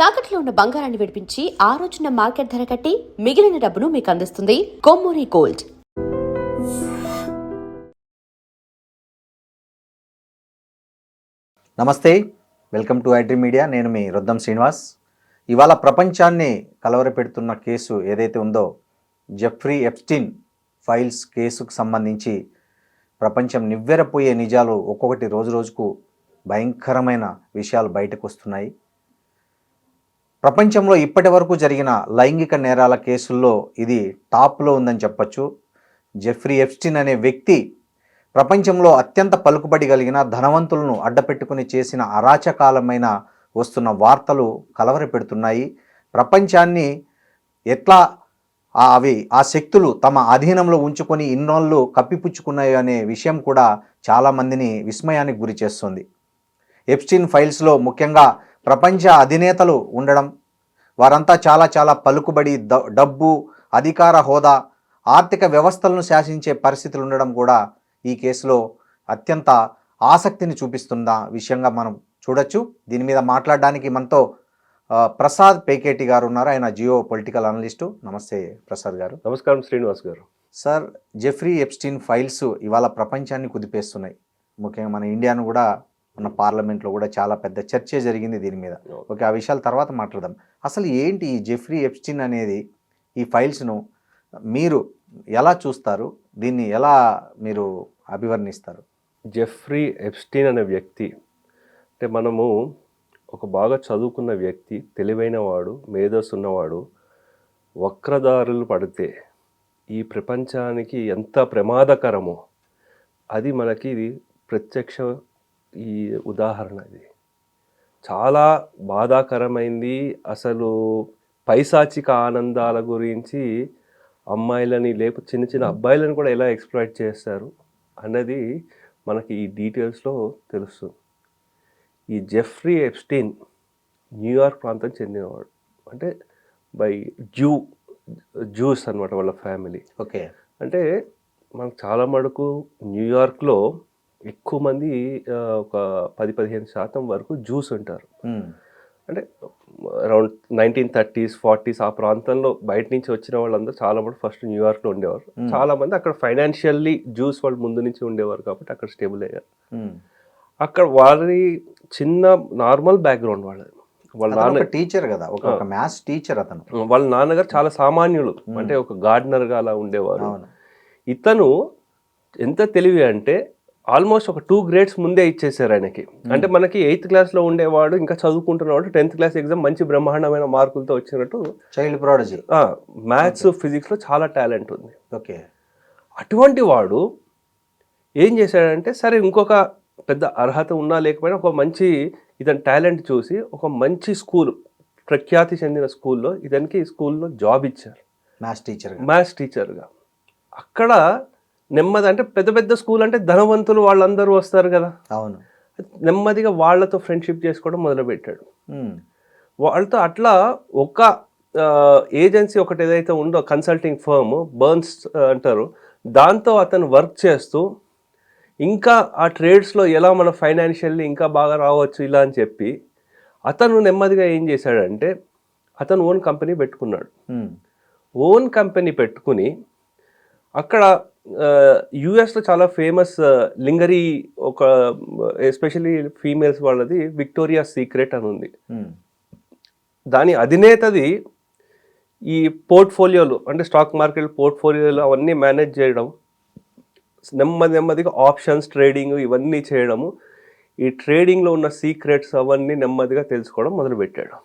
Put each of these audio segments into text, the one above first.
తాకట్లో ఉన్న బంగారాన్ని విడిపించి ఆ రోజున మార్కెట్ ధర కట్టి మిగిలిన డబ్బును మీకు అందిస్తుంది కొమ్మూరి గోల్డ్. నమస్తే, వెల్కమ్ టు ఐడ్రీ మీడియా. నేను మీ రుద్దం శ్రీనివాస్. ఇవాళ ప్రపంచాన్ని కలవరపెడుతున్న కేసు ఏదైతే ఉందో, జెఫ్రీ ఎప్స్టీన్ ఫైల్స్ కేసుకు సంబంధించి ప్రపంచం నివ్వెరపోయే నిజాలు ఒక్కొక్కటి రోజు రోజుకు భయంకరమైన విషయాలు బయటకు వస్తున్నాయి. ప్రపంచంలో ఇప్పటి వరకు జరిగిన లైంగిక నేరాల కేసుల్లో ఇది టాప్లో ఉందని చెప్పచ్చు. జెఫ్రీ ఎప్స్టీన్ అనే వ్యక్తి ప్రపంచంలో అత్యంత పలుకుబడి కలిగిన ధనవంతులను అడ్డపెట్టుకుని చేసిన అరాచకాలమైన వస్తున్న వార్తలు కలవరపెడుతున్నాయి. ప్రపంచాన్ని ఎట్లా ఆ శక్తులు తమ అధీనంలో ఉంచుకొని ఇన్నోళ్ళు కప్పిపుచ్చుకున్నాయి అనే విషయం కూడా చాలామందిని విస్మయానికి గురి చేస్తుంది. ఎప్స్టీన్ ఫైల్స్లో ముఖ్యంగా ప్రపంచ అధినేతలు ఉండడం, వారంతా చాలా పలుకుబడి, డబ్బు, అధికార హోదా, ఆర్థిక వ్యవస్థలను శాసించే పరిస్థితులు ఉండడం కూడా ఈ కేసులో అత్యంత ఆసక్తిని చూపిస్తున్న విషయంగా మనం చూడొచ్చు. దీని మీద మాట్లాడడానికి మనతో ప్రసాద్ పేకేటి గారు ఉన్నారు. ఆయన జియో పొలిటికల్ అనలిస్టు. నమస్తే ప్రసాద్ గారు. నమస్కారం శ్రీనివాస్ గారు. సార్, జెఫ్రీ ఎప్స్టీన్ ఫైల్స్ ఇవాళ ప్రపంచాన్ని కుదిపేస్తున్నాయి. ముఖ్యంగా మన ఇండియాను కూడా, మన పార్లమెంట్లో కూడా చాలా పెద్ద చర్చ జరిగింది దీని మీద. ఓకే, ఆ విషయాల తర్వాత మాట్లాడదాం. అసలు ఏంటి ఈ జెఫ్రీ ఎప్స్టీన్ అనేది, ఈ ఫైల్స్ను మీరు ఎలా చూస్తారు? దీన్ని ఎలా మీరు అభివర్ణిస్తారు? జెఫ్రీ ఎప్స్టీన్ అనే వ్యక్తి అంటే, మనము ఒక బాగా చదువుకున్న వ్యక్తి, తెలివైన వాడు, మేధస్సు ఉన్నవాడు వక్రదారులు పడితే ఈ ప్రపంచానికి ఎంత ప్రమాదకరమో అది మనకి ప్రత్యక్ష ఈ ఉదాహరణ. ఇది చాలా బాధాకరమైంది. అసలు పైశాచిక ఆనందాల గురించి అమ్మాయిలని లేకపోతే చిన్న అబ్బాయిలను కూడా ఎలా ఎక్స్‌ప్లాయిట్ చేస్తారు అన్నది మనకి ఈ డీటెయిల్స్లో తెలుస్తుంది. ఈ జెఫ్రీ ఎప్స్టీన్ న్యూయార్క్ ప్రాంతం చెందినవాడు. అంటే బై జ్యూస్ అనమాట వాళ్ళ ఫ్యామిలీ. ఓకే, అంటే మనకు చాలా మటుకు న్యూయార్క్లో ఎక్కువ మంది ఒక 10-15% వరకు జ్యూస్ ఉంటారు. అంటే అరౌండ్ 1930s 40s ఆ ప్రాంతంలో బయట నుంచి వచ్చిన వాళ్ళందరూ చాలా మంది ఫస్ట్ న్యూయార్క్లో ఉండేవారు. చాలా మంది అక్కడ ఫైనాన్షియల్లీ జ్యూస్ వాళ్ళు ముందు నుంచి ఉండేవారు కాబట్టి అక్కడ స్టేబుల్ అయ్యారు. అక్కడ వారి చిన్న నార్మల్ బ్యాక్గ్రౌండ్ వాళ్ళది. వాళ్ళ నాన్న టీచర్ కదా, ఒక మ్యాథ్స్ టీచర్. అతను వాళ్ళ నాన్నగారు చాలా సామాన్యులు, అంటే ఒక గార్డెనర్గా అలా ఉండేవారు. ఇతను ఎంత తెలివి అంటే ఆల్మోస్ట్ ఒక 2 grades ముందే ఇచ్చేసారు ఆయనకి. అంటే మనకి 8th క్లాస్లో ఉండేవాడు ఇంకా చదువుకుంటున్నవాడు 10th క్లాస్ ఎగ్జామ్ మంచి బ్రహ్మాండమైన మార్కులతో వచ్చినట్టు. Child prodigy. మ్యాథ్స్ ఫిజిక్స్లో చాలా టాలెంట్ ఉంది. ఓకే, అటువంటి వాడు ఏం చేశాడంటే, సరే ఇంకొక పెద్ద అర్హత ఉన్నా లేకపోయినా ఒక మంచి ఇతని టాలెంట్ చూసి ఒక మంచి స్కూల్, ప్రఖ్యాతి చెందిన స్కూల్లో ఇతనికి స్కూల్లో జాబ్ ఇచ్చారు, మ్యాథ్స్ టీచర్గా. అక్కడ నెమ్మది, అంటే పెద్ద స్కూల్ అంటే ధనవంతులు వాళ్ళందరూ వస్తారు కదా. అవును. నెమ్మదిగా వాళ్ళతో ఫ్రెండ్షిప్ చేసుకోవడం మొదలుపెట్టాడు. వాళ్ళతో అట్లా ఒక ఏజెన్సీ ఒకటి ఏదైతే ఉందో, కన్సల్టింగ్ ఫర్మ్ బర్న్స్ అంటారు, దాంతో అతను వర్క్ చేస్తూ ఇంకా ఆ ట్రేడ్స్లో ఎలా మన ఫైనాన్షియల్లీ ఇంకా బాగా రావచ్చు ఇలా అని చెప్పి అతను నెమ్మదిగా ఏం చేశాడంటే, అతను ఓన్ కంపెనీ పెట్టుకున్నాడు. ఓన్ కంపెనీ పెట్టుకుని అక్కడ యుఎస్లో చాలా ఫేమస్ లింగరీ, ఒక ఎస్పెషలీ ఫీమేల్స్ వాళ్ళది విక్టోరియా సీక్రెట్ అని ఉంది. దాని అధినేతది ఈ పోర్ట్ఫోలియోలు, అంటే స్టాక్ మార్కెట్ పోర్ట్ఫోలియోలు అవన్నీ మేనేజ్ చేయడం, నెమ్మదిగా ఆప్షన్స్ ట్రేడింగ్ ఇవన్నీ చేయడము, ఈ ట్రేడింగ్లో ఉన్న సీక్రెట్స్ అవన్నీ నెమ్మదిగా తెలుసుకోవడం మొదలుపెట్టాడు.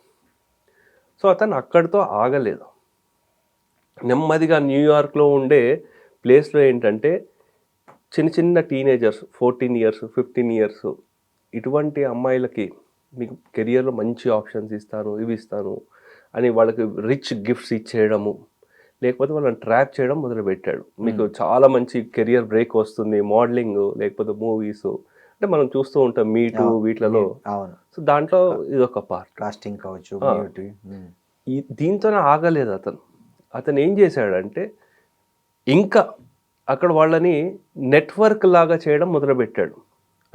సో అతను అక్కడితో ఆగలేదు. నెమ్మదిగా న్యూయార్క్లో ఉండే ప్లేస్లో ఏంటంటే, చిన్న టీనేజర్స్ 14 years 15 years ఇటువంటి అమ్మాయిలకి మీకు కెరియర్లో మంచి ఆప్షన్స్ ఇస్తాను, ఇవి ఇస్తాను అని వాళ్ళకి రిచ్ గిఫ్ట్స్ ఇచ్చేయడము, లేకపోతే వాళ్ళని ట్రాప్ చేయడం మొదలుపెట్టాడు. మీకు చాలా మంచి కెరియర్ బ్రేక్ వస్తుంది, మోడలింగ్ లేకపోతే మూవీస్, అంటే మనం చూస్తూ ఉంటాం మీటు వీటిలలో. సో దాంట్లో ఇదొక పార్ట్, కాస్టింగ్ కావచ్చు. దీంతోనే ఆగలేదు అతను ఏం చేశాడంటే, ఇంకా అక్కడ వాళ్ళని నెట్వర్క్ లాగా చేయడం మొదలుపెట్టాడు.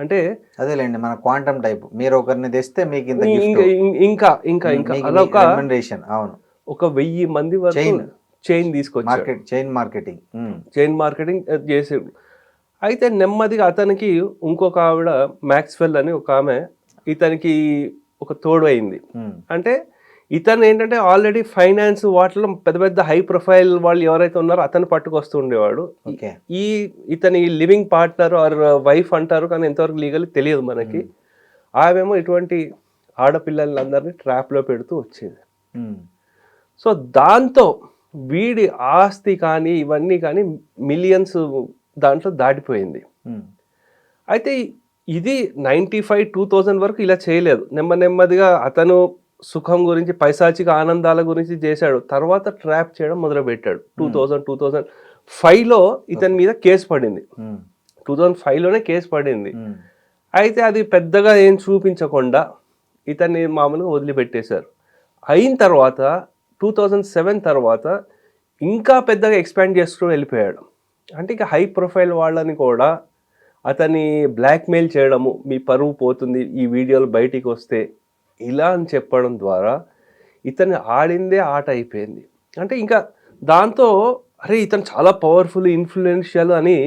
అంటే అదేలేండి మన క్వాంటమ్ టైప్, మీరు ఒకరిని తెస్తే మీకు ఇంత గిఫ్ట్, ఇంకా ఇంకా ఇంకా అదొక అవును, ఒక 1000 మంది వరకు చైన్ తీసుకొచ్చారు, చైన్ మార్కెటింగ్, చైన్ మార్కెటింగ్ చేసాడు. అయితే నెమ్మదిగా అతనికి ఇంకొక ఆవిడ మ్యాక్స్వెల్ అని ఒక ఆమె ఇతనికి ఒక తోడు అయింది. అంటే ఇతను ఏంటంటే ఆల్రెడీ ఫైనాన్స్ వాటిలో పెద్ద పెద్ద హై ప్రొఫైల్ వాళ్ళు ఎవరైతే ఉన్నారో అతను పట్టుకొస్తూ ఉండేవాడు. ఇతని లివింగ్ పార్ట్నర్ ఆర్ వైఫ్ అంటారు కానీ ఎంతవరకు లీగల్ తెలియదు మనకి. ఆమెమో ఇటువంటి ఆడపిల్లలందరినీ ట్రాప్లో పెడుతూ వచ్చేది. సో దాంతో వీడి ఆస్తి కానీ ఇవన్నీ కానీ మిలియన్స్ దాంట్లో దాటిపోయింది. అయితే ఇది 95-2000 వరకు ఇలా చేయలేదు. నెమ్మదిగా అతను సుఖం గురించి పైశాచిక ఆనందాల గురించి చేశాడు. తర్వాత ట్రాప్ చేయడం మొదలుపెట్టాడు. 2005లో ఇతని మీద కేసు పడింది. 2005లోనే కేసు పడింది. అయితే అది పెద్దగా ఏం చూపించకుండా ఇతన్ని మామూలుగా వదిలిపెట్టేశారు. అయిన తర్వాత 2007 తర్వాత ఇంకా పెద్దగా ఎక్స్పాండ్ చేస్తూ వెళ్ళిపోయాడు. అంటే ఇక హై ప్రొఫైల్ వాళ్ళని కూడా అతన్ని బ్లాక్మెయిల్ చేయడము, మీ పరువు పోతుంది ఈ వీడియోలు బయటికి వస్తే, ఇలా అని చెప్పడం ద్వారా ఇతను ఆడిందే ఆట అయిపోయింది. అంటే ఇంకా దాంతో అరే ఇతను చాలా పవర్ఫుల్ ఇన్ఫ్లుయెన్షియల్ అని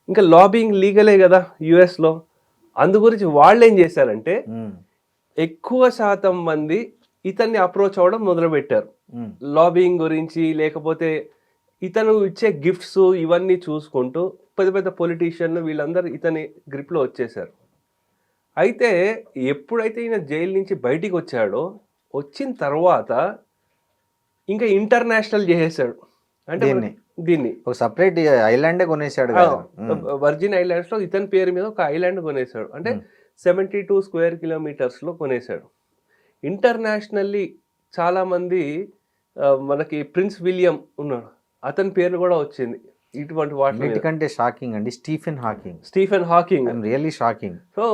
ఇంకా లాబింగ్ లీగలే కదా యుఎస్లో. అందు గురించి వాళ్ళు ఏం చేశారంటే ఎక్కువ శాతం మంది ఇతన్ని అప్రోచ్ అవ్వడం మొదలుపెట్టారు లాబింగ్ గురించి. లేకపోతే ఇతను ఇచ్చే గిఫ్ట్స్ ఇవన్నీ చూసుకుంటూ పెద్ద పెద్ద పొలిటీషియన్లు వీళ్ళందరూ ఇతని గ్రిప్లో వచ్చేసారు. అయితే ఎప్పుడైతే ఈయన జైలు నుంచి బయటికి వచ్చాడో వచ్చిన తర్వాత ఇంకా ఇంటర్నేషనల్ చేసేసాడు. అంటే దీన్ని ఒక సపరేట్ ఐలాండే కొనేసాడు, వర్జిన్ ఐలాండ్స్లో ఇతని పేరు మీద ఒక ఐలాండ్ కొనేసాడు. అంటే 72 స్క్వేర్ కిలోమీటర్స్లో కొనేసాడు. ఇంటర్నేషనల్లీ చాలామంది మనకి ప్రిన్స్ విలియం ఉన్నాడు, అతని పేరు కూడా వచ్చింది ఇటువంటి వాటికంటే. షాకింగ్ అండి, Stephen Hawking really shocking. So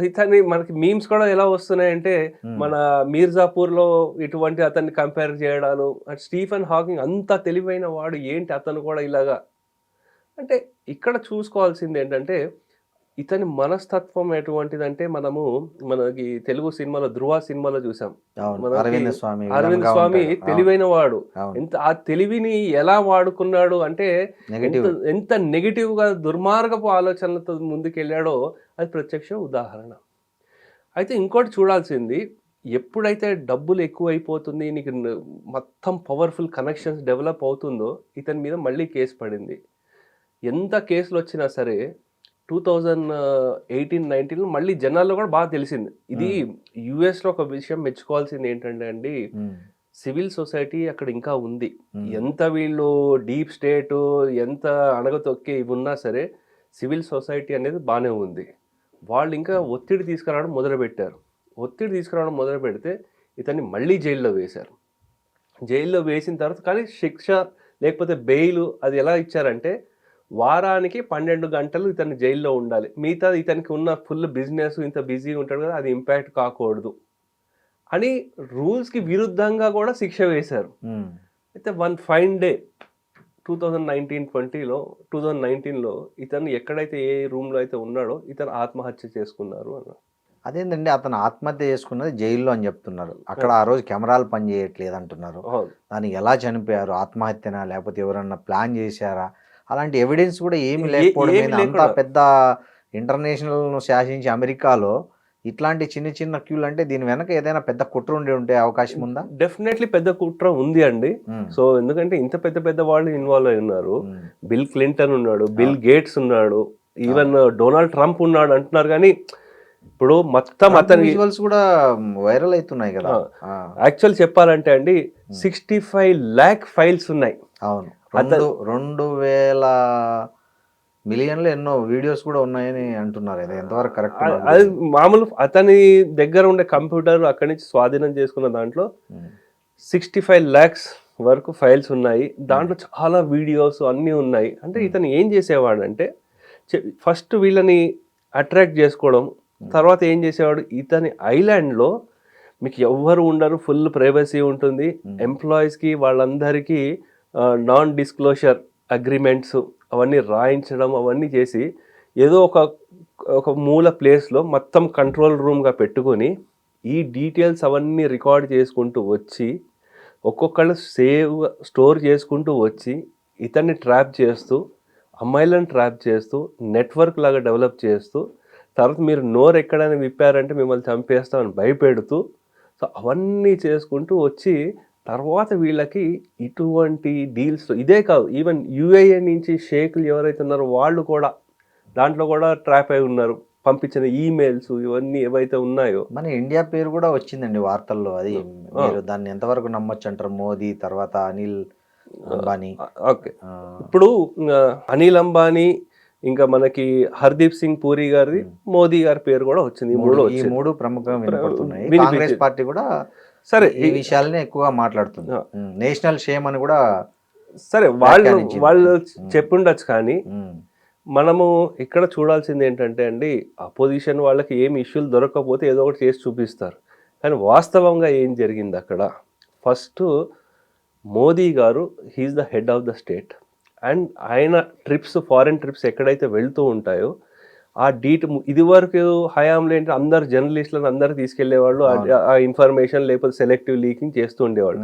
ఇతని మనకి మీమ్స్ కూడా ఎలా వస్తున్నాయంటే మన మీర్జాపూర్లో ఇటువంటి అతన్ని కంపేర్ చేయడాలు. స్టీఫెన్ హాకింగ్ అంత తెలివైన వాడు ఏంటి అతను కూడా ఇలాగా. అంటే ఇక్కడ చూసుకోవాల్సింది ఏంటంటే ఇతని మనస్తత్వం ఎటువంటిదంటే మనకి తెలుగు సినిమాలో ధృవ సినిమాలో చూసాం. అరవింద్ స్వామి తెలివైన వాడు. ఆ తెలివిని ఎలా వాడుకున్నాడు అంటే ఎంత నెగిటివ్ గా దుర్మార్గపు ఆలోచనలతో ముందుకెళ్ళాడో అది ప్రత్యక్ష ఉదాహరణ. అయితే ఇంకోటి చూడాల్సింది, ఎప్పుడైతే డబ్బులు ఎక్కువైపోతుంది, నీకు మొత్తం పవర్ఫుల్ కనెక్షన్స్ డెవలప్ అవుతుందో ఇతని మీద మళ్ళీ కేసు పడింది. ఎంత కేసులు వచ్చినా సరే 2018-19 మళ్ళీ జనాల్లో కూడా బాగా తెలిసింది. ఇది యుఎస్లో ఒక విషయం మెచ్చుకోవాల్సింది ఏంటంటే అండి, సివిల్ సొసైటీ అక్కడ ఇంకా ఉంది. ఎంత వీళ్ళు డీప్ స్టేట్ ఎంత అణగతొక్కి ఇవి ఉన్నా సరే సివిల్ సొసైటీ అనేది బాగానే ఉంది. వాళ్ళు ఇంకా ఒత్తిడి తీసుకురావడం మొదలు పెడితే ఇతన్ని మళ్ళీ జైల్లో వేశారు. జైల్లో వేసిన తర్వాత కానీ శిక్ష లేకపోతే బెయిల్ అది ఎలా ఇచ్చారంటే వారానికి 12 గంటలు ఇతను జైల్లో ఉండాలి, మిగతా ఇతనికి ఉన్న ఫుల్ బిజినెస్ ఇంత బిజీగా ఉంటాడు కదా అది ఇంపాక్ట్ కాకూడదు అని రూల్స్కి విరుద్ధంగా కూడా శిక్ష వేశారు. అయితే వన్ ఫైన్ డే 2019లో ఇతను ఎక్కడైతే ఏ రూమ్లో అయితే ఉన్నాడో ఇతను ఆత్మహత్య చేసుకున్నారు అన్నారు. అదేంటండి, అతను ఆత్మహత్య చేసుకున్నది జైల్లో అని చెప్తున్నారు. అక్కడ ఆ రోజు కెమెరాలు పనిచేయట్లేదు అంటున్నారు. దానికి ఎలా చనిపోయారు, ఆత్మహత్యనా లేకపోతే ఎవరన్నా ప్లాన్ చేశారా, అలాంటి ఎవిడెన్స్ కూడా ఏమి లేకపోవడం. అంత పెద్ద ఇంటర్నేషనల్ శాసించి అమెరికాలో ఇట్లాంటి చిన్న క్యూలు అంటే దీని వెనక ఏదైనా పెద్ద కుట్ర ఉండే అవకాశం ఉందా? డెఫినెట్లీ పెద్ద కుట్ర ఉంది అండి. సో ఎందుకంటే ఇంత పెద్ద వాళ్ళు ఇన్వాల్వ్ అయి ఉన్నారు. బిల్ క్లింటన్ ఉన్నాడు, బిల్ గేట్స్ ఉన్నాడు, ఈవెన్ డొనాల్డ్ ట్రంప్ ఉన్నాడు అంటున్నారు. కానీ ఇప్పుడు మొత్తం అతని విజువల్స్ కూడా వైరల్ అవుతున్నాయి కదా. యాక్చువల్ చెప్పాలంటే అండి 65 lakh ఫైల్స్ ఉన్నాయి. అవును, 2,000 మిలియన్లు ఎన్నో వీడియోస్ కూడా ఉన్నాయని అంటున్నారు. అది ఎంతవరకు కరెక్ట్? అది మామూలు అతని దగ్గర ఉండే కంప్యూటర్ అక్కడి నుంచి స్వాధీనం చేసుకున్న దాంట్లో 65 lakhs వరకు ఫైల్స్ ఉన్నాయి. దాంట్లో చాలా వీడియోస్ అన్నీ ఉన్నాయి. అంటే ఇతను ఏం చేసేవాడంటే ఫస్ట్ వీళ్ళని అట్రాక్ట్ చేసుకోవడం, తర్వాత ఏం చేసేవాడు ఇతని ఐలాండ్లో మీకు ఎవ్వరు ఉండరు, ఫుల్ ప్రైవసీ ఉంటుంది. ఎంప్లాయీస్కి వాళ్ళందరికీ నాన్ డిస్క్లోజర్ అగ్రిమెంట్స్ అవన్నీ రాయించడం అవన్నీ చేసి ఏదో ఒక ఒక మూల ప్లేస్లో మొత్తం కంట్రోల్ రూమ్గా పెట్టుకొని ఈ డీటెయిల్స్ అవన్నీ రికార్డ్ చేసుకుంటూ వచ్చి ఒక్కొక్కళ్ళు స్టోర్ చేసుకుంటూ వచ్చి ఇతన్ని ట్రాప్ చేస్తూ అమ్మాయిలను ట్రాప్ చేస్తూ నెట్వర్క్ లాగా డెవలప్ చేస్తూ తర్వాత మీరు నోరు ఎక్కడైనా విప్పారంటే మిమ్మల్ని చంపేస్తామని భయపెడుతూ సో అవన్నీ చేసుకుంటూ వచ్చి తర్వాత వీళ్ళకి ఇటువంటి డీల్స్ ఇదే కాదు, ఈవెన్ యూఏఏ నుంచి షేకులు ఎవరైతే ఉన్నారో వాళ్ళు కూడా దాంట్లో కూడా ట్రాప్ అయి ఉన్నారు. పంపించిన ఈమెయిల్స్ ఇవన్నీ ఏవైతే ఉన్నాయో మన ఇండియా పేరు కూడా వచ్చిందండి వార్తల్లో. అది మీరు దాన్ని ఎంతవరకు నమ్మొచ్చు అంటారు? మోదీ తర్వాత అనిల్ అంబానీ. ఓకే, ఇప్పుడు అనిల్ అంబానీ ఇంకా మనకి హర్దీప్ సింగ్ పూరి గారిది, మోదీ గారి పేరు కూడా వచ్చింది. ఈ మూడు ప్రముఖంగా వినపడుతున్నాయి. కాంగ్రెస్ పార్టీ కూడా సరే ఈ విషయాలనే ఎక్కువగా మాట్లాడుతుంది. నేషనల్ షేమ్ అని కూడా సరే వాళ్ళు చెప్పుండొచ్చు, కానీ మనము ఇక్కడ చూడాల్సింది ఏంటంటే అండి, అపోజిషన్ వాళ్ళకి ఏం ఇష్యూలు దొరకకపోతే ఏదో ఒకటి చేసి చూపిస్తారు. కానీ వాస్తవంగా ఏం జరిగింది అక్కడ, first Modi garu he is the head of the state and ఆయన ట్రిప్స్, ఫారెన్ ట్రిప్స్ ఎక్కడైతే వెళ్తూ ఉంటాయో ఆ ఇదివరకు హయాంలో ఏంటి అందరు జర్నలిస్టులను అందరు తీసుకెళ్లేవాళ్ళు, ఆ ఇన్ఫర్మేషన్ లేకపోతే సెలెక్టివ్ లీకింగ్ చేస్తూ ఉండేవాళ్ళు.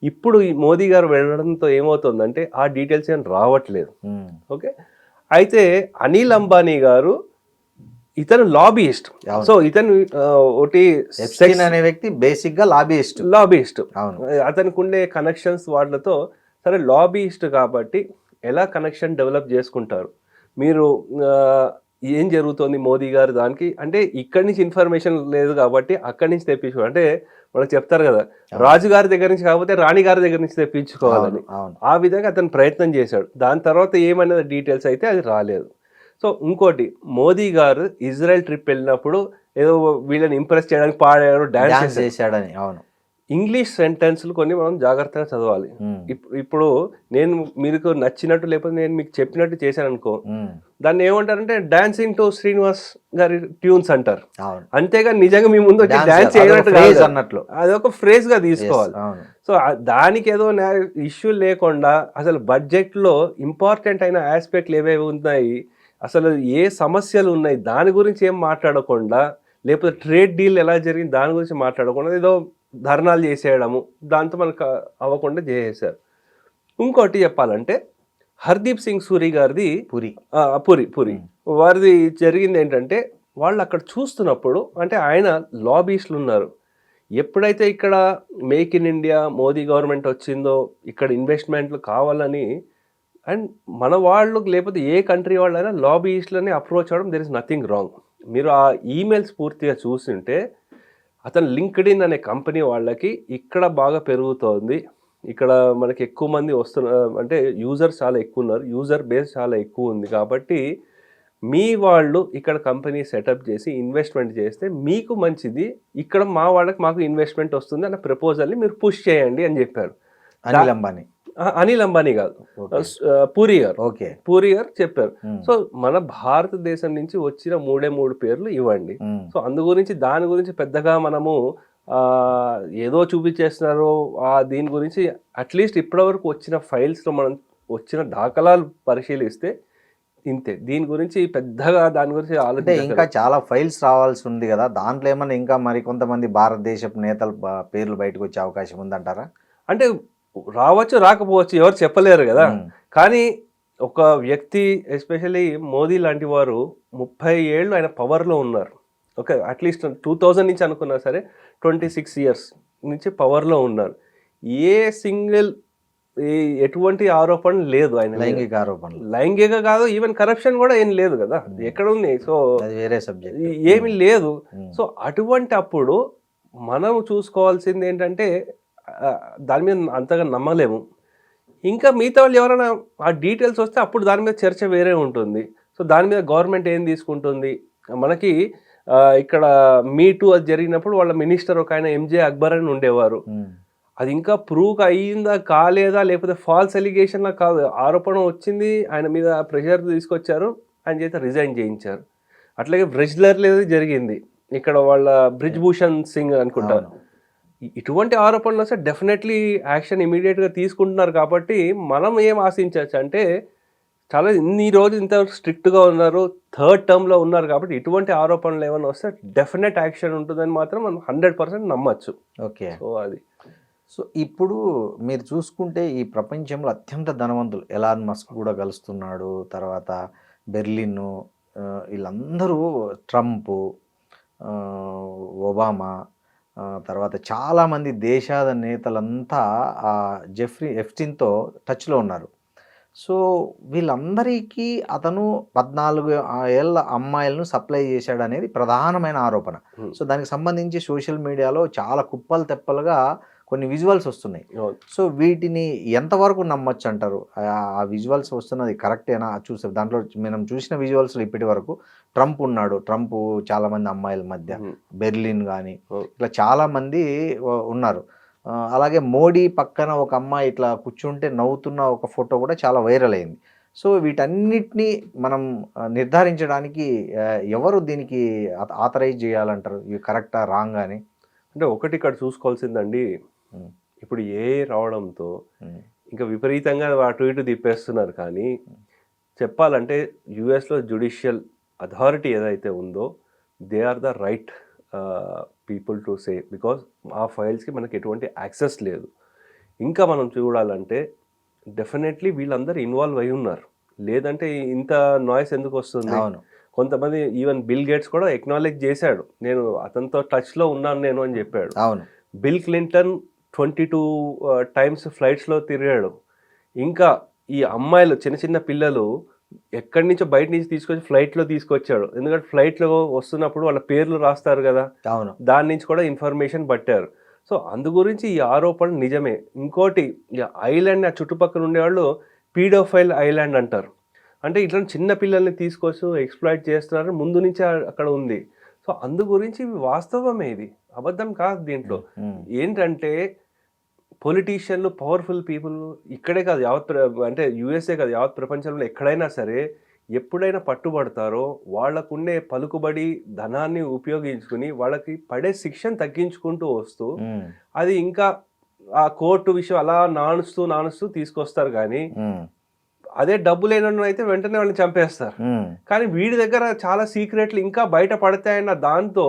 ఇప్పుడు ఈ మోదీ గారు వెళ్ళడంతో ఏమవుతుందంటే ఆ డీటెయిల్స్ ఏం రావట్లేదు. ఓకే, అయితే అనిల్ అంబానీ గారు ఇతను లాబీయిస్ట్. సో ఇతను ఒకటి అనే వ్యక్తి బేసిక్ గా లాబీయిస్ట్. అతనికి ఉండే కనెక్షన్స్ వాళ్ళతో, సరే లాబీయిస్ట్ కాబట్టి ఎలా కనెక్షన్ డెవలప్ చేసుకుంటారు మీరు, ఏం జరుగుతుంది మోదీ గారు దానికి అంటే ఇక్కడి నుంచి ఇన్ఫర్మేషన్ లేదు కాబట్టి అక్కడి నుంచి తెప్పించుకో అంటే మనకు చెప్తారు కదా, రాజుగారి దగ్గర నుంచి కాకపోతే రాణి గారి దగ్గర నుంచి తెప్పించుకోవాలని. ఆ విధంగా అతను ప్రయత్నం చేశాడు. దాని తర్వాత ఏమనేది డీటెయిల్స్ అయితే అది రాలేదు. సో ఇంకోటి, మోదీ గారు ఇజ్రాయెల్ ట్రిప్ వెళ్ళినప్పుడు ఏదో వీళ్ళని ఇంప్రెస్ చేయడానికి పాడాడు, డాన్స్ చేశాడని. అవును, ఇంగ్లీష్ సెంటెన్స్లు కొన్ని మనం జాగ్రత్తగా చదవాలి. ఇప్పుడు నేను మీకు నచ్చినట్టు లేకపోతే నేను మీకు చెప్పినట్టు చేశాను అనుకో, దాన్ని ఏమంటారంటే డాన్సింగ్ టు శ్రీనివాస్ గారి ట్యూన్స్ అంటారు. అంతేగా నిజంగా మీ ముందు వచ్చి డాన్స్ చేయనట్టు అన్నట్లు అది ఒక ఫ్రేజ్ గా తీసుకోవాలి. సో దానికి ఏదో ఇష్యూ లేకుండా అసలు బడ్జెట్ లో ఇంపార్టెంట్ అయిన ఆస్పెక్ట్లు ఏవేవి ఉన్నాయి, అసలు ఏ సమస్యలు ఉన్నాయి దాని గురించి ఏం మాట్లాడకుండా, లేకపోతే ట్రేడ్ డీల్ ఎలా జరిగింది దాని గురించి మాట్లాడకుండా ఏదో ధర్నాలు చేసేయడము, దాంతో మనకు అవ్వకుండా చేసేసారు. ఇంకోటి చెప్పాలంటే హర్దీప్ సింగ్ సూరి గారిది పూరి వారిది జరిగింది ఏంటంటే, వాళ్ళు అక్కడ చూస్తున్నప్పుడు అంటే ఆయన లాబీస్లు ఉన్నారు. ఎప్పుడైతే ఇక్కడ make in India Modi government వచ్చిందో ఇక్కడ ఇన్వెస్ట్మెంట్లు కావాలని, అండ్ మన వాళ్ళు లేకపోతే ఏ కంట్రీ వాళ్ళైనా లాబీస్ట్లని అప్రోచ్ అవ్వడం, దెర్ ఇస్ నథింగ్ రాంగ్. మీరు ఆ ఈమెయిల్స్ పూర్తిగా చూస్తుంటే అతను లింక్డ్ఇన్ అనే కంపెనీ వాళ్ళకి ఇక్కడ బాగా పెరుగుతోంది, ఇక్కడ మనకి ఎక్కువ మంది వస్తున్నారు అంటే యూజర్స్ చాలా ఎక్కువ ఉన్నారు, యూజర్ బేస్ చాలా ఎక్కువ ఉంది కాబట్టి మీ వాళ్ళు ఇక్కడ కంపెనీ సెటప్ చేసి ఇన్వెస్ట్మెంట్ చేస్తే మీకు మంచిది, ఇక్కడ మా వాళ్ళకి మాకు ఇన్వెస్ట్మెంట్ వస్తుంది అన్న ప్రపోజల్ని మీరు పుష్ చేయండి అని చెప్పారు. అనిల్ అంబానీ కాదు, పూరి గారు చెప్పారు. సో మన భారతదేశం నుంచి వచ్చిన 3 పేర్లు ఇవ్వండి. సో అందు గురించి దాని గురించి పెద్దగా మనము ఏదో చూపించేస్తున్నారు దీని గురించి అట్లీస్ట్ ఇప్పటివరకు వచ్చిన ఫైల్స్లో మనం వచ్చిన దాఖలాలు పరిశీలిస్తే ఇంతే. దీని గురించి పెద్దగా దాని గురించి ఆలోచన ఇంకా చాలా ఫైల్స్ రావాల్సి ఉంది కదా, దాంట్లో ఏమన్నా ఇంకా మరి కొంతమంది భారతదేశపు నేతల పేర్లు బయటకు వచ్చే అవకాశం ఉందంటారా? అంటే రావచ్చు రాకపోవచ్చు, ఎవరు చెప్పలేరు కదా. కానీ ఒక వ్యక్తి ఎస్పెషల్లీ మోదీ లాంటి వారు 30 ఏళ్ళు ఆయన పవర్లో ఉన్నారు. ఓకే, అట్లీస్ట్ 2000 నుంచి అనుకున్నా సరే 26 years నుంచి పవర్లో ఉన్నారు. ఏ సింగిల్ ఎటువంటి ఆరోపణ లేదు ఆయన, లైంగిక కాదు, ఈవెన్ కరప్షన్ కూడా ఏం లేదు కదా, ఎక్కడ ఉంది? సో వేరే సబ్జెక్ట్ ఏమి లేదు. సో అటువంటి అప్పుడు మనం చూసుకోవాల్సింది ఏంటంటే దాని మీద అంతగా నమ్మలేము. ఇంకా మిగతా వాళ్ళు ఎవరైనా ఆ డీటెయిల్స్ వస్తే అప్పుడు దాని మీద చర్చ వేరే ఉంటుంది. సో దాని మీద గవర్నమెంట్ ఏం తీసుకుంటుంది, మనకి ఇక్కడ మీటూ అది జరిగినప్పుడు వాళ్ళ మినిస్టర్ ఒక ఆయన ఎంజే అక్బర్ అని ఉండేవారు. అది ఇంకా ప్రూవ్ అయ్యిందా కాలేదా లేకపోతే ఫాల్స్ ఎలిగేషన్లా కాదు, ఆరోపణ వచ్చింది, ఆయన మీద ప్రెషర్ తీసుకొచ్చారు, ఆయన చేత రిజైన్ చేయించారు. అట్లాగే బ్రెజ్లర్లో జరిగింది, ఇక్కడ వాళ్ళ బ్రిజ్ భూషణ్ సింగ్ అనుకుంటారు. ఇటువంటి ఆరోపణలు వస్తే డెఫినెట్లీ యాక్షన్ ఇమీడియట్గా తీసుకుంటున్నారు. కాబట్టి మనం ఏం ఆశించవచ్చు అంటే చాలా ఇన్ని రోజులు ఇంత స్ట్రిక్ట్గా ఉన్నారు, థర్డ్ టర్మ్లో ఉన్నారు కాబట్టి ఇటువంటి ఆరోపణలు ఏమైనా వస్తే డెఫినెట్ యాక్షన్ ఉంటుందని మాత్రం మనం 100% నమ్మచ్చు. ఓకే. సో అది సో ఇప్పుడు మీరు చూసుకుంటే ఈ ప్రపంచంలో అత్యంత ధనవంతులు ఎలాన్ మస్క్ కూడా కలుస్తున్నాడు, తర్వాత బెర్లిన్, వీళ్ళందరూ ట్రంప్, ఒబామా, తర్వాత చాలామంది దేశాల నేతలంతా జెఫ్రీ ఎప్స్టీన్తో టచ్లో ఉన్నారు. సో వీళ్ళందరికీ అతను 14 ఏళ్ళ అమ్మాయిలను సప్లై చేశాడు అనేది ప్రధానమైన ఆరోపణ. సో దానికి సంబంధించి సోషల్ మీడియాలో చాలా కుప్పలు తెప్పలుగా కొన్ని విజువల్స్ వస్తున్నాయి. సో వీటిని ఎంతవరకు నమ్మొచ్చు అంటారు? ఆ విజువల్స్ వస్తున్నది కరెక్టేనా? చూసారు దాంట్లో మనం చూసిన విజువల్స్లో ఇప్పటి వరకు ట్రంప్ ఉన్నాడు, ట్రంప్ చాలామంది అమ్మాయిల మధ్య, బెర్లిన్ కానీ ఇట్లా చాలామంది ఉన్నారు. అలాగే మోడీ పక్కన ఒక అమ్మాయి ఇట్లా కూర్చుంటే నవ్వుతున్న ఒక ఫోటో కూడా చాలా వైరల్ అయింది. సో వీటన్నిటిని మనం నిర్ధారించడానికి ఎవరు దీనికి ఆథరైజ్ చేయాలంటారు? ఇవి కరెక్టా రాంగ్ అని? అంటే ఒకటి ఇక్కడ చూసుకోవాల్సిందండి, ఇప్పుడు ఏ రావడంతో ఇంకా విపరీతంగా అటు ఇటు తిప్పేస్తున్నారు. కానీ చెప్పాలంటే యుఎస్లో జ్యుడిషియల్ అథారిటీ ఏదైతే ఉందో they are the right people to say, because ఆ ఫైల్స్కి మనకి ఎటువంటి యాక్సెస్ లేదు. ఇంకా మనం చూడాలంటే డెఫినెట్లీ వీళ్ళందరూ ఇన్వాల్వ్ అయి ఉన్నారు, లేదంటే ఇంత నాయిస్ ఎందుకు వస్తుంది? కొంతమంది ఈవెన్ బిల్ గేట్స్ కూడా ఎక్నాలెడ్జ్ చేశాడు, నేను అతనితో టచ్లో ఉన్నాను నేను అని చెప్పాడు. అవును. బిల్ క్లింటన్ 22 టైమ్స్ ఫ్లైట్స్లో తిరిగాడు. ఇంకా ఈ అమ్మాయిలు చిన్న చిన్న పిల్లలు ఎక్కడి నుంచో బయట నుంచి తీసుకొచ్చి ఫ్లైట్లో తీసుకొచ్చాడు. ఎందుకంటే ఫ్లైట్లో వస్తున్నప్పుడు వాళ్ళ పేర్లు రాస్తారు కదా, దాని నుంచి కూడా ఇన్ఫర్మేషన్ పట్టారు. సో అందు గురించి ఈ ఆరోపణ నిజమే. ఇంకోటి ఐలాండ్ ఆ చుట్టుపక్కల ఉండేవాళ్ళు పీడోఫైల్ ఐలాండ్ అంటారు. అంటే ఇట్లా చిన్న పిల్లల్ని తీసుకొచ్చి ఎక్స్ప్లాయిట్ చేస్తున్నారు ముందు నుంచి అక్కడ ఉంది. సో అందు గురించి వాస్తవమే, ఇది అబద్ధం కాదు. దీంట్లో ఏంటంటే పొలిటీషియన్లు, పవర్ఫుల్ పీపుల్ ఇక్కడే కాదు అంటే యుఎస్ఏ కాదు, యావత్ ప్రపంచంలో ఎక్కడైనా సరే ఎప్పుడైనా పట్టుబడతారో వాళ్ళకుండే పలుకుబడి ధనాన్ని ఉపయోగించుకుని వాళ్ళకి పడే శిక్షను తగ్గించుకుంటూ వస్తూ అది ఇంకా ఆ కోర్టు విషయం అలా నానుస్తూ తీసుకొస్తారు. కానీ అదే డబ్బు లేనన్ను అయితే వెంటనే వాళ్ళని చంపేస్తారు. కానీ వీడి దగ్గర చాలా సీక్రెట్లు ఇంకా బయట పడతాయన్న దాంతో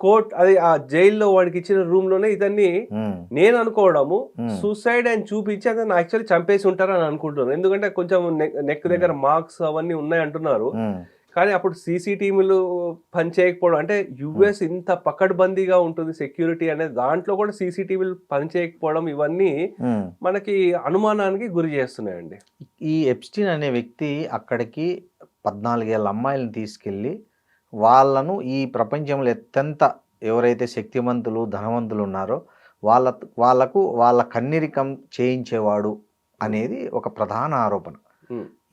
కోర్ట్ అది ఆ జైల్లో వాడికి ఇచ్చిన రూమ్ లోనే ఇతన్ని నేను అనుకోవడము సూసైడ్ అని చూపించి అతను యాక్చువల్లీ చంపేసి ఉంటారని అనుకుంటున్నాను. ఎందుకంటే కొంచెం నెక్ దగ్గర మార్క్స్ అవన్నీ ఉన్నాయి అంటున్నారు. కానీ అప్పుడు సీసీటీవీలు పనిచేయకపోవడం, అంటే యుఎస్ ఇంత పకడ్బందీగా ఉంటుంది సెక్యూరిటీ అనేది, దాంట్లో కూడా సీసీటీవీలు పనిచేయకపోవడం ఇవన్నీ మనకి అనుమానానికి గురి చేస్తున్నాయండి. ఈ ఎప్స్టీన్ అనే వ్యక్తి అక్కడికి 14 ఏళ్ళ అమ్మాయిలను తీసుకెళ్ళి వాళ్ళను ఈ ప్రపంచంలో అత్యంత ఎవరైతే శక్తిమంతులు, ధనవంతులు ఉన్నారో వాళ్ళకు వాళ్ళ కన్నిరికం చేయించేవాడు అనేది ఒక ప్రధాన ఆరోపణ.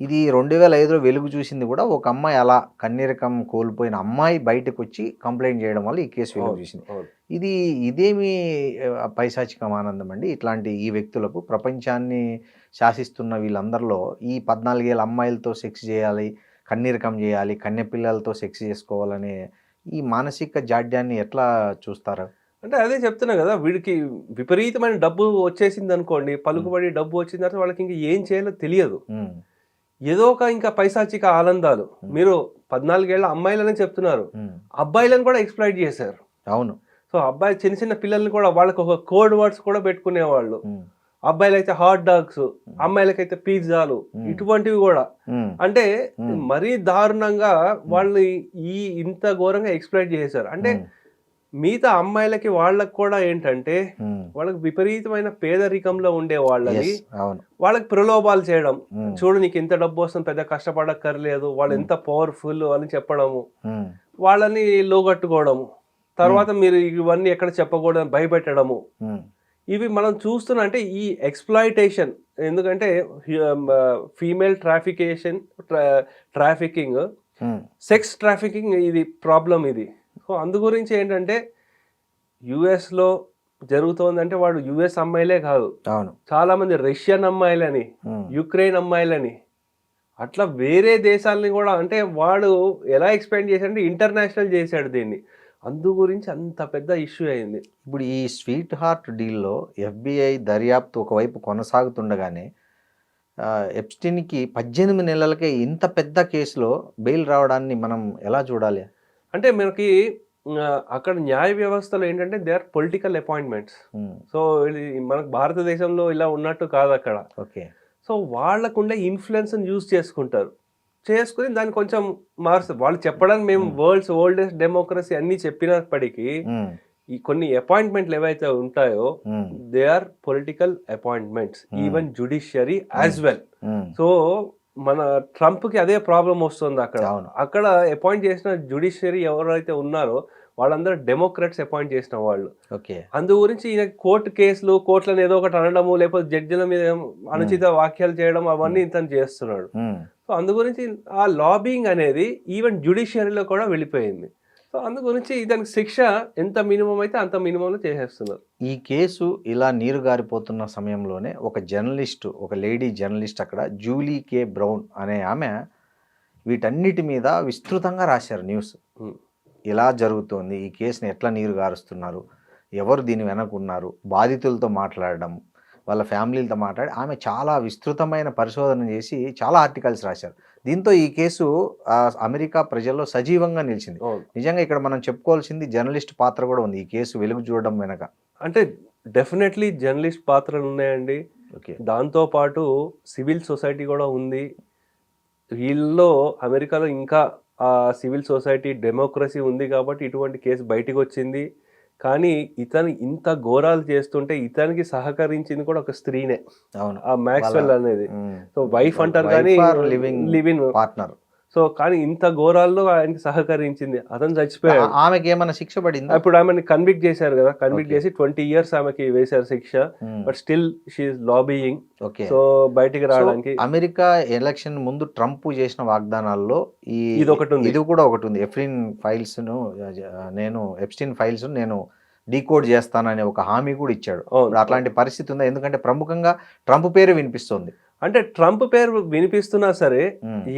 ఇది 2005లో వెలుగు చూసింది కూడా. ఒక అమ్మాయి అలా కన్నిరకం కోల్పోయిన అమ్మాయి బయటకు వచ్చి కంప్లైంట్ చేయడం వల్ల ఈ కేసు వెలుగు చూసింది. ఇదేమి పైశాచికం ఆనందం అండి ఇట్లాంటి ఈ వ్యక్తులకు? ప్రపంచాన్ని శాసిస్తున్న వీళ్ళందరిలో ఈ 14 ఏళ్ళ అమ్మాయిలతో సెక్స్ చేయాలి, కన్నిరకం చేయాలి, కన్యపిల్లలతో సెక్స్ చేసుకోవాలనే ఈ మానసిక జాడ్యాన్ని ఎట్లా చూస్తారు? అంటే అదే చెప్తున్నా కదా, వీడికి విపరీతమైన డబ్బు వచ్చేసింది అనుకోండి, పలుకుబడి డబ్బు వచ్చిన తర్వాత వాళ్ళకి ఇంకా ఏం చేయాలో తెలియదు. ఏదో ఒక ఇంకా పైశాచిక ఆనందాలు. మీరు 14 ఏళ్ల అమ్మాయిలనే చెప్తున్నారు, అబ్బాయిలను కూడా ఎక్స్ప్లాయిట్ చేశారు. అవును. సో అబ్బాయి చిన్న చిన్న పిల్లల్ని కూడా వాళ్ళకి ఒక కోడ్ వర్డ్స్ కూడా పెట్టుకునేవాళ్ళు. అబ్బాయిలైతే హాట్ డాగ్స్, అమ్మాయిలకైతే పిజ్జాలు, ఇటువంటివి కూడా. అంటే మరీ దారుణంగా వాళ్ళు ఇంత ఘోరంగా ఎక్స్ప్లాయిట్ చేశారు. అంటే మిగతా అమ్మాయిలకి వాళ్ళకి కూడా ఏంటంటే వాళ్ళకి విపరీతమైన పేదరికంలో ఉండే వాళ్ళని వాళ్ళకి ప్రలోభాలు చేయడం, చూడు నీకు ఇంత డబ్బు వస్తుంది, పెద్ద కష్టపడక్కర్లేదు, వాళ్ళు ఎంత పవర్ఫుల్ అని చెప్పడము, వాళ్ళని లోగట్టుకోవడము, తర్వాత మీరు ఇవన్నీ ఎక్కడ చెప్పకూడదని భయపెట్టడము, ఇవి మనం చూస్తున్నా. అంటే ఈ ఎక్స్ప్లాయిటేషన్, ఎందుకంటే ఫీమేల్ ట్రాఫికింగ్, సెక్స్ ట్రాఫికింగ్, ఇది ప్రాబ్లం ఇది. సో అందు గురించి ఏంటంటే యుఎస్లో జరుగుతోందంటే వాడు యుఎస్ అమ్మాయిలే కాదు, చాలా మంది రష్యన్ అమ్మాయిలని, యుక్రెయిన్ అమ్మాయిలని, అట్లా వేరే దేశాలని కూడా. అంటే వాడు ఎలా ఎక్స్పాండ్ చేశాడంటే ఇంటర్నేషనల్ చేశాడు దీన్ని. అందు గురించి అంత పెద్ద ఇష్యూ అయింది. ఇప్పుడు ఈ స్వీట్ హార్ట్ డీల్లో FBI దర్యాప్తు ఒకవైపు కొనసాగుతుండగానే ఎప్స్టీన్కి 18 నెలలకే ఇంత పెద్ద కేసులో బెయిల్ రావడాన్ని మనం ఎలా చూడాలి? అంటే మనకి అక్కడ న్యాయ వ్యవస్థలో ఏంటంటే they are political appointments. So ఇది మనకు భారతదేశంలో ఇలా ఉన్నట్టు కాదు అక్కడ. ఓకే. సో వాళ్ళకుండే ఇన్ఫ్లుయెన్స్ని యూజ్ చేసుకుంటారు. చేసుకుని దాన్ని కొంచెం మారుస్తారు. వాళ్ళు చెప్పడానికి మేము వరల్డ్స్ ఓల్డెస్ట్ డెమోక్రసీ అన్ని చెప్పినప్పటికీ ఈ కొన్ని అపాయింట్మెంట్లు ఏవైతే ఉంటాయో they are political appointments, even judiciary as well. So మన ట్రంప్ కి అదే ప్రాబ్లం వస్తుంది అక్కడ. అక్కడ అపాయింట్ చేసిన జుడిషియరీ ఎవరైతే ఉన్నారో వాళ్ళందరూ డెమోక్రాట్స్ అపాయింట్ చేసిన వాళ్ళు. అందు గురించి ఈయన కోర్టు కేసులు, కోర్టులను ఏదో ఒకటి అనడము, లేకపోతే జడ్జిల మీద అనుచిత వాక్యాలు చేయడం అవన్నీ ఇతను చేస్తున్నాడు. సో అందు గురించి ఆ లాబింగ్ అనేది ఈవెన్ జుడిషియరీలో కూడా వెళ్ళిపోయింది. సో అందు గురించి దానికి శిక్ష ఎంత మినిమం అయితే అంత మినిమంలో చేసేస్తున్నారు. ఈ కేసు ఇలా నీరు గారిపోతున్న సమయంలోనే ఒక జర్నలిస్టు, ఒక లేడీ జర్నలిస్ట్ అక్కడ జూలీ కే బ్రౌన్ అనే ఆమె వీటన్నిటి మీద విస్తృతంగా రాశారు న్యూస్. ఇలా జరుగుతోంది, ఈ కేసుని ఎట్లా నీరు గారుస్తున్నారు, ఎవరు దీని వెనకున్నారు, బాధితులతో మాట్లాడడం, వాళ్ళ ఫ్యామిలీలతో మాట్లాడి ఆమె చాలా విస్తృతమైన పరిశోధన చేసి చాలా ఆర్టికల్స్ రాశారు. దీంతో ఈ కేసు అమెరికా ప్రజల్లో సజీవంగా నిలిచింది. నిజంగా ఇక్కడ మనం చెప్పుకోవాల్సింది జర్నలిస్ట్ పాత్ర కూడా ఉంది ఈ కేసు వెలుగు చూడడం వెనక. అంటే డెఫినెట్లీ జర్నలిస్ట్ పాత్రలు ఉన్నాయండి. దాంతోపాటు సివిల్ సొసైటీ కూడా ఉంది. వీళ్ళలో అమెరికాలో ఇంకా ఆ సివిల్ సొసైటీ డెమోక్రసీ ఉంది కాబట్టి ఇటువంటి కేసు బయటికి వచ్చింది. కానీ ఇతను ఇంత ఘోరాలు చేస్తుంటే ఇతనికి సహకరించింది కూడా ఒక స్త్రీనే, ఆ మ్యాక్స్వెల్ అనేది. సో వైఫ్ అంటారు కానీ లివింగ్ పార్ట్నర్. సో కానీ ఇంత ఘోరాల్లో ఆయనకి సహకరించింది. అతను చచ్చిపోయాడు. ఆమెకి ఏమైనా శిక్ష పడింది? ఇప్పుడు ఆమెను కన్విక్ట్ చేశారు కదా, కన్విక్ట్ చేసి 20 years ఆమెకి వేశారు శిక్ష. But still she is lobbying. So బయటికి రావడానికి. అమెరికా ఎలక్షన్ ముందు ట్రంప్ చేసిన వాగ్దానాల్లో ఇది కూడా ఒకటి ఉంది. ఎప్స్టీన్ ఫైల్స్ నేను డీకోడ్ చేస్తాననే ఒక హామీ కూడా ఇచ్చాడు. అట్లాంటి పరిస్థితి ఉందా? ఎందుకంటే ప్రముఖంగా ట్రంప్ పేరు వినిపిస్తుంది. అంటే ట్రంప్ పేరు వినిపిస్తున్నా సరే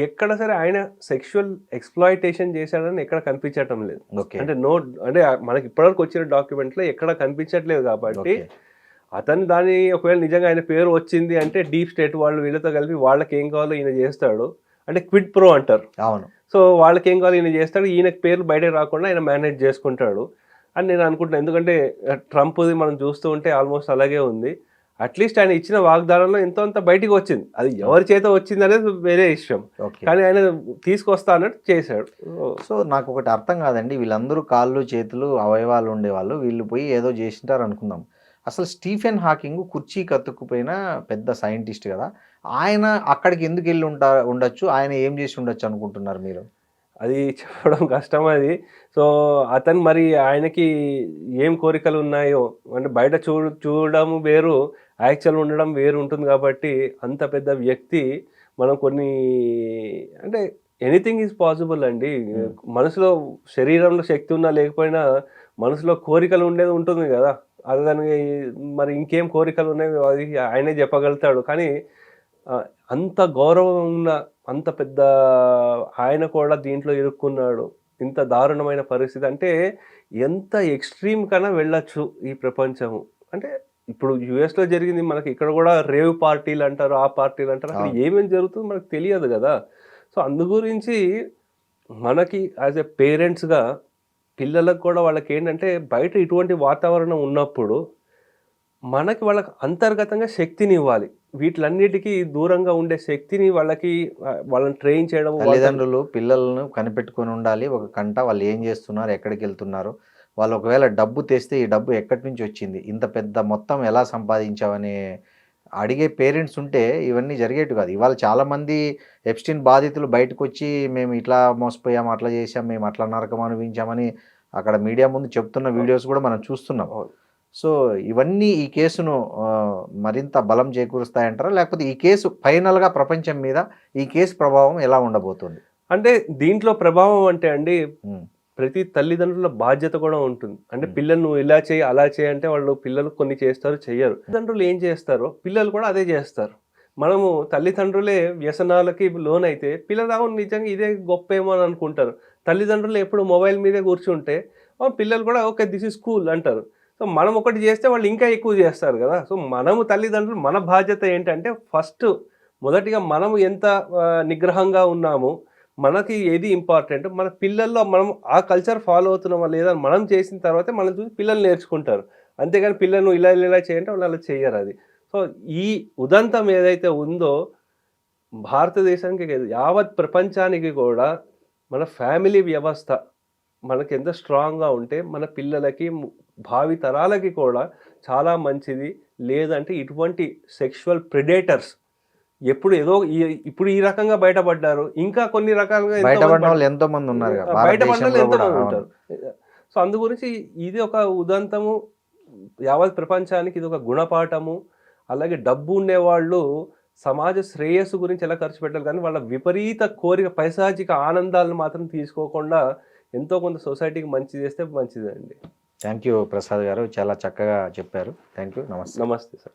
ఎక్కడ సరే ఆయన సెక్షువల్ ఎక్స్ప్లాయిటేషన్ చేశాడని ఎక్కడ కనిపించటం లేదు. అంటే అంటే మనకి ఇప్పటివరకు వచ్చిన డాక్యుమెంట్ లో ఎక్కడ కనిపించట్లేదు. కాబట్టి అతను దాని ఒకవేళ నిజంగా ఆయన పేరు వచ్చింది అంటే డీప్ స్టేట్ వాళ్ళు వీళ్ళతో కలిపి వాళ్ళకి ఏం కావాలో ఈయన చేస్తాడు. అంటే క్విడ్ ప్రో అంటారు. అవును. సో వాళ్ళకి ఏం కావాలో ఈయన చేస్తాడు, ఈయనకి పేర్లు బయటకు రాకుండా ఆయన మేనేజ్ చేసుకుంటాడు అని నేను అనుకుంటున్నాను. ఎందుకంటే ట్రంప్ది మనం చూస్తూ ఉంటే ఆల్మోస్ట్ అలాగే ఉంది. అట్లీస్ట్ ఆయన ఇచ్చిన వాగ్దానంలో ఎంతో అంత బయటికి వచ్చింది. అది ఎవరి చేత వచ్చింది అనేది వేరే విషయం. కానీ ఆయన తీసుకొస్తా అన్నట్టు చేశాడు. సో నాకు ఒకటి అర్థం కాదండి, వీళ్ళందరూ కాళ్ళు చేతులు అవయవాలు ఉండేవాళ్ళు, వీళ్ళు పోయి ఏదో చేసింటారు అనుకుందాం. అసలు స్టీఫెన్ హాకింగ్ కుర్చీ కత్తుక్కుపోయిన పెద్ద సైంటిస్ట్ కదా, ఆయన అక్కడికి ఎందుకు వెళ్ళి ఉండొచ్చు, ఆయన ఏం చేసి ఉండొచ్చు అనుకుంటున్నారు మీరు? అది చెప్పడం కష్టం అది. సో అతను మరి ఆయనకి ఏం కోరికలు ఉన్నాయో అంటే బయట చూడడం వేరు, యాక్చువల్ ఉండడం వేరు ఉంటుంది. కాబట్టి అంత పెద్ద వ్యక్తి మనం కొన్ని అంటే ఎనీథింగ్ ఈజ్ పాసిబుల్ అండి. మనసులో శరీరంలో శక్తి ఉన్నా లేకపోయినా మనసులో కోరికలు ఉండేది ఉంటుంది కదా. అది దానికి మరి ఇంకేం కోరికలు ఉన్నాయి అది ఆయనే చెప్పగలుగుతాడు. కానీ అంత గౌరవం ఉన్న అంత పెద్ద ఆయన కూడా దీంట్లో ఇరుక్కున్నాడు. ఇంత దారుణమైన పరిస్థితి అంటే ఎంత ఎక్స్ట్రీమ్ కన్నా వెళ్ళొచ్చు ఈ ప్రపంచము. అంటే ఇప్పుడు యుఎస్లో జరిగింది, మనకి ఇక్కడ కూడా రేవ్ పార్టీలు అంటారు, ఆ పార్టీలు అంటారు. అక్కడ ఏమేమి జరుగుతుందో మనకు తెలియదు కదా. సో అందు గురించి మనకి యాజ్ ఎ పేరెంట్స్గా పిల్లలకు కూడా వాళ్ళకి ఏంటంటే బయట ఇటువంటి వాతావరణం ఉన్నప్పుడు మనకి వాళ్ళకి అంతర్గతంగా శక్తిని ఇవ్వాలి. వీటిలన్నిటికీ దూరంగా ఉండే శక్తిని వాళ్ళని ట్రైన్ చేయడం. తల్లిదండ్రులు పిల్లలను కనిపెట్టుకొని ఉండాలి ఒక కంట, వాళ్ళు ఏం చేస్తున్నారు, ఎక్కడికి వెళ్తున్నారు, వాళ్ళు ఒకవేళ డబ్బు తెస్తే ఈ డబ్బు ఎక్కడి నుంచి వచ్చింది, ఇంత పెద్ద మొత్తం ఎలా సంపాదించావని అడిగే పేరెంట్స్ ఉంటే ఇవన్నీ జరిగేవి కాదు. ఇవాళ చాలామంది ఎప్స్టీన్ బాధితులు బయటకు వచ్చి మేము ఇట్లా మోసపోయాము, అట్లా చేసాం, మేము అట్లా నరకం అనుభవించామని అక్కడ మీడియా ముందు చెప్తున్న వీడియోస్ కూడా మనం చూస్తున్నాం. సో ఇవన్నీ ఈ కేసును మరింత బలం చేకూరుస్తాయంటారా, లేకపోతే ఈ కేసు ఫైనల్గా ప్రపంచం మీద ఈ కేసు ప్రభావం ఎలా ఉండబోతుంది? అంటే దీంట్లో ప్రభావం అంటే అండి ప్రతి తల్లిదండ్రుల బాధ్యత కూడా ఉంటుంది. అంటే పిల్లలు నువ్వు ఇలా చేయి అలా చేయి అంటే వాళ్ళు పిల్లలు కొన్ని చేస్తారు, చెయ్యరు. తల్లిదండ్రులు ఏం చేస్తారో పిల్లలు కూడా అదే చేస్తారు. మనము తల్లిదండ్రులే వ్యసనాలకి లోనైతే పిల్లలు నిజంగా ఇదే గొప్ప ఏమో అని అనుకుంటారు. తల్లిదండ్రులు ఎప్పుడు మొబైల్ మీదే కూర్చుంటే పిల్లలు కూడా ఓకే దిస్ ఇస్ కూల్ అంటారు. సో మనం ఒకటి చేస్తే వాళ్ళు ఇంకా ఎక్కువ చేస్తారు కదా. సో మనము తల్లిదండ్రులు మన బాధ్యత ఏంటంటే ఫస్ట్ మొదటిగా మనం ఎంత నిగ్రహంగా ఉన్నాము, మనకి ఏది ఇంపార్టెంట్, మన పిల్లల్లో మనం ఆ కల్చర్ ఫాలో అవుతున్నామా లేదా మనం చేసిన తర్వాతే మనం చూసి పిల్లలు నేర్చుకుంటారు. అంతేగాని పిల్లలు ఇలా ఇలా చేయంటే వాళ్ళు అలా చెయ్యరు అది. సో ఈ ఉదంతం ఏదైతే ఉందో భారతదేశానికి కాదు, యావత్ ప్రపంచానికి కూడా మన ఫ్యామిలీ వ్యవస్థ మనకి ఎంత స్ట్రాంగ్గా ఉంటే మన పిల్లలకి భావి తరాలకి కూడా చాలా మంచిది. లేదంటే ఇటువంటి సెక్షువల్ ప్రెడేటర్స్ ఎప్పుడు ఏదో ఇప్పుడు ఈ రకంగా బయటపడ్డారు, ఇంకా కొన్ని రకాలుగా బయటపడిన వాళ్ళు ఎంతో మంది ఉన్నారు కదా, బయటపడిన వాళ్ళు భారతదేశంలో ఎంతో కూడా. మంది ఉంటారు. సో అందు గురించి ఇది ఒక ఉదంతము, యావత్ ప్రపంచానికి ఇది ఒక గుణపాఠము. అలాగే డబ్బు ఉండేవాళ్ళు సమాజ శ్రేయస్సు గురించి ఎలా ఖర్చు పెట్టాలి, కానీ వాళ్ళ విపరీత కోరిక పైశాచిక ఆనందాలను మాత్రం తీసుకోకుండా ఎంతో కొంత సొసైటీకి మంచి చేస్తే మంచిదండి. థ్యాంక్ యూ ప్రసాద్ గారు, చాలా చక్కగా చెప్పారు. Thank you. నమస్తే. నమస్తే సార్.